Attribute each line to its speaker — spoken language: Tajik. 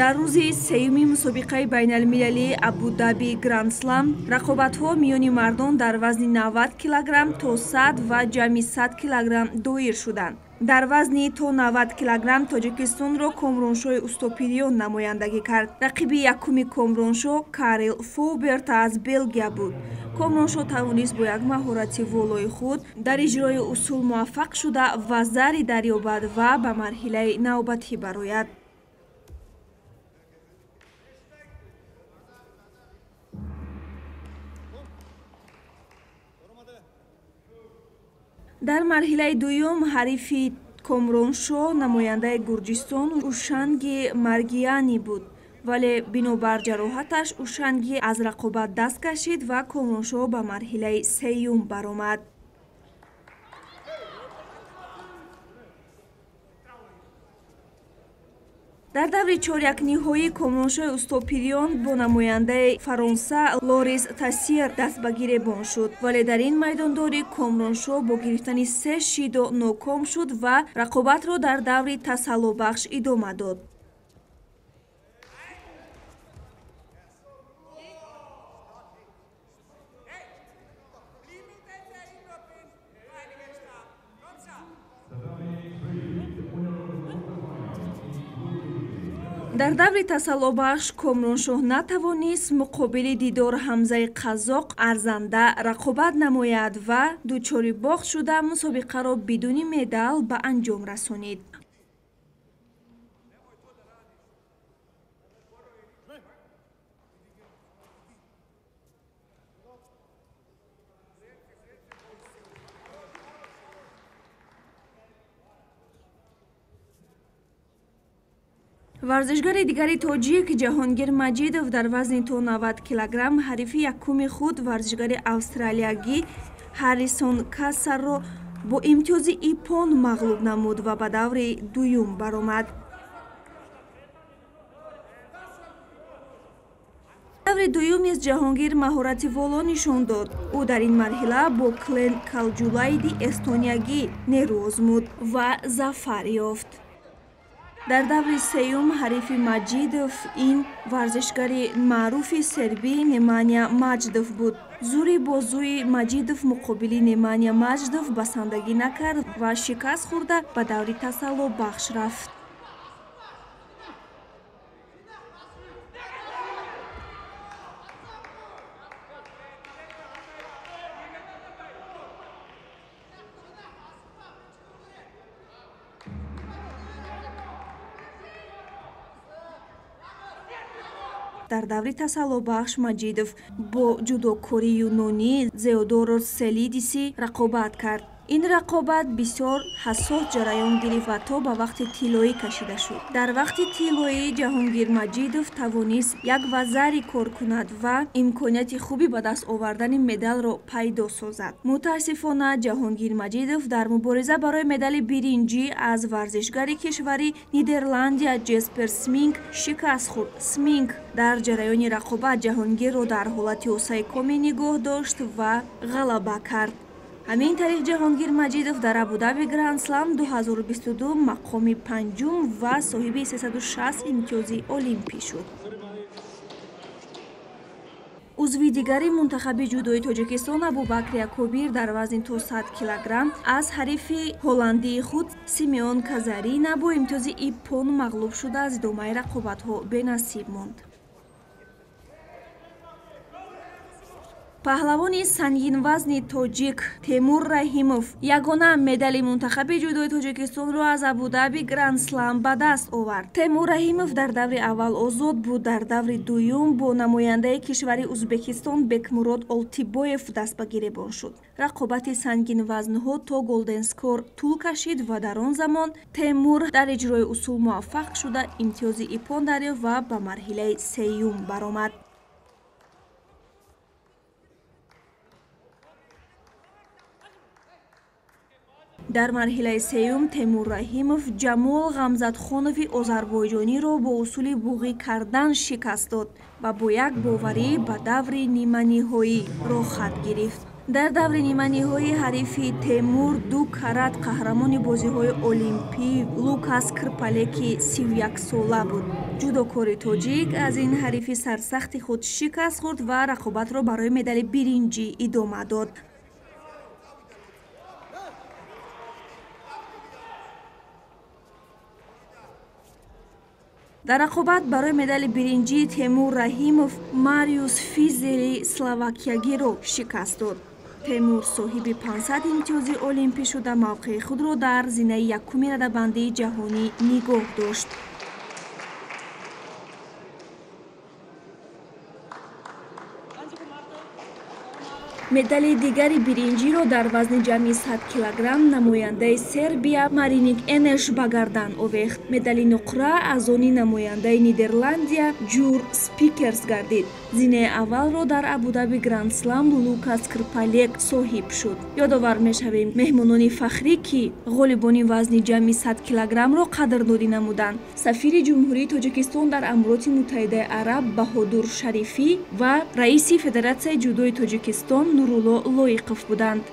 Speaker 1: дар рӯзи сеюми мусобиқаи байналмилалии Абу-Даби Гранд Слам рақобатҳо миёни мардон дар вазни 90 килограмм то 100 ва ҷамъи 100 килограмм доир шуданд. дар вазни то 90 килограмм Тоҷикистонро Комроншоҳи Устопириён намояндагӣ кард. рақиби якуми Комроншоҳ Карл Фоуберт аз Белгия буд. Комроншоҳ тавонист бо як маҳорати волои худ дар иҷрои усул муваффақ шуда ва зари дарёбад ва ба марҳилаи навбатӣ барояд. дар марҳилаи дуюм ҳарифи Комроншоҳ намояндаи Гурҷистон Ушанги Маргияни буд, вале бинобар ҷароҳаташ Ушанги аз рақобат даст кашид ва Комроншоҳ ба марҳилаи сеюм баромад. дар даври чорякниҳоӣ Комроншоҳи Устопириён бо намояндаи Фаронса Лорис Тассиер даст ба гиребон шуд, вале дар ин майдондорӣ Комроншоҳ бо гирифтани 3 шидо ноком шуд ва рақобатро дар даври тасаллубахш идома дод. дар даври тасаллубахш Комроншоҳ натавонист муқобили Дидор Ҳамзаи Қазоқ арзанда рақобат намояд ва дучори бохт шуда мусобиқаро бидуни медал ба анҷом расонид. варзишгари дигари тоҷик Ҷаҳонгир Маҷидов дар вазни то 90 килограмм ҳарифи якуми худ варзишгари австралиягӣ Ҳаррисон Кассарро бо имтиёзи иппон мағлуб намуд ва ба даври дуюм баромад. даври дуюм низ Ҷаҳонгир маҳорати воло нишон дод. ӯ дар ин марҳила бо Клен Калҷулайди эстониягӣ нерӯ озмуд ва зафар ёфт. дар даври сеюм ҳарифи Маҷидов ин варзишгари маъруфи сербӣ Немания Маҷдов буд. зури бозӯи Маҷидов муқобили Немания Маҷдов басандагӣ накард ва шикаст хӯрда ба даври тасаллубахш рафт. дар даври тасаллубахш Маҷидов бо ҷудокории юнонӣ Зеодорос Селидиси рақобат кард. ин рақобат бисёр ҳассос ҷараён гирифт ва то ба вақти тиллоӣ кашида шуд. дар вақти тиллоӣ Ҷаҳонгир Маҷидов тавонист як вазари кор кунад ва имконияти хуби ба даст овардани медалро пайдо созад. мутаассифона Ҷаҳонгир Маҷидов дар мубориза барои медали биринҷӣ аз варзишгари кишвари Нидерландия Ҷеспер Сминг шикаст хӯрд. Сминг дар ҷараёни рақобат Ҷаҳонгирро дар ҳолати осайкомӣ нигоҳ дошт ва ғалаба кард. ҳамин тариқ Ҷаҳонгир Маҷидов дар Абу-Даби Гранд Слам 2022 мақоми панҷум ва соҳиби 360 имтиёзи олимпӣ шуд. узви дигари мунтахаби ҷудои Тоҷикистон Абубакр Якубир дар вазни то 100 килограмм аз ҳарифи ҳолландии худ Симеон Казарина бо имтиёзи иппон мағлуб шуда аз идомаи рақобатҳо бенасиб монд. паҳлавони сангинвазни тоҷик Темур Раҳимов ягона медали мунтахаби ҷудои Тоҷикистонро аз Абу-Даби Гранд Слам ба даст овард. Темур Раҳимов дар даври аввал озод буд. дар даври дуюм бо намояндаи кишвари Узбекистон Бекмурод Олтибоев даст ба гиребон шуд. рақобати сангинвазнҳо то голденскор тӯл кашид ва дар он замон Темур дар иҷрои усул муваффақ шуда имтиёзи иппон дарёфт ва ба марҳилаи сеюм баромад. дар марҳилаи сеюм Темур Раҳимов Ҷамол Ғамзатхонови озарбойҷониро бо усули буғӣ кардан шикаст дод ва бо як боварӣ ба даври ниманиҳоӣ рохат гирифт. дар даври ниманиҳои ҳарифи Темур ду карат қаҳрамони бозиҳои олимпӣ Лукас Крпалеки 31 сола буд. ҷудокори тоҷик аз ин ҳарифи сарсахти худ шикаст хӯрд ва рақобатро барои медали биринҷӣ идома дод. дар рақобат барои медали биринҷӣ Темур Раҳимов Мариус Физели словакиягиро шикаст дод. Темур соҳиби 500 имтиёзи олимпӣ шуда мавқеи худро дар зинаи якуми радабандии ҷаҳонӣ нигоҳ дошт. медали дигари биринҷиро дар вазни ҷамъи 100 килограмм намояндаи Сербия Мариник Энеш ба гардан овехт. медали нуқра аз они намояндаи Нидерландия Ҷур Спикерс гардид. зинаи аввалро дар Абу-Даби Гранд Слам Лукас Крпалек соҳиб шуд. ёдовар мешавем меҳмонони фахрӣ ки ғолибони вазни ҷамъи 100 килограммро қадрдодӣ намуданд. сафири ҷумҳурии Тоҷикистон дар Амирoti Муттаҳидаи Араб Баҳодур Шарифӣ ва раиси Федератсияи ҷудои Тоҷикистон Нурулло Лоиқов буданд.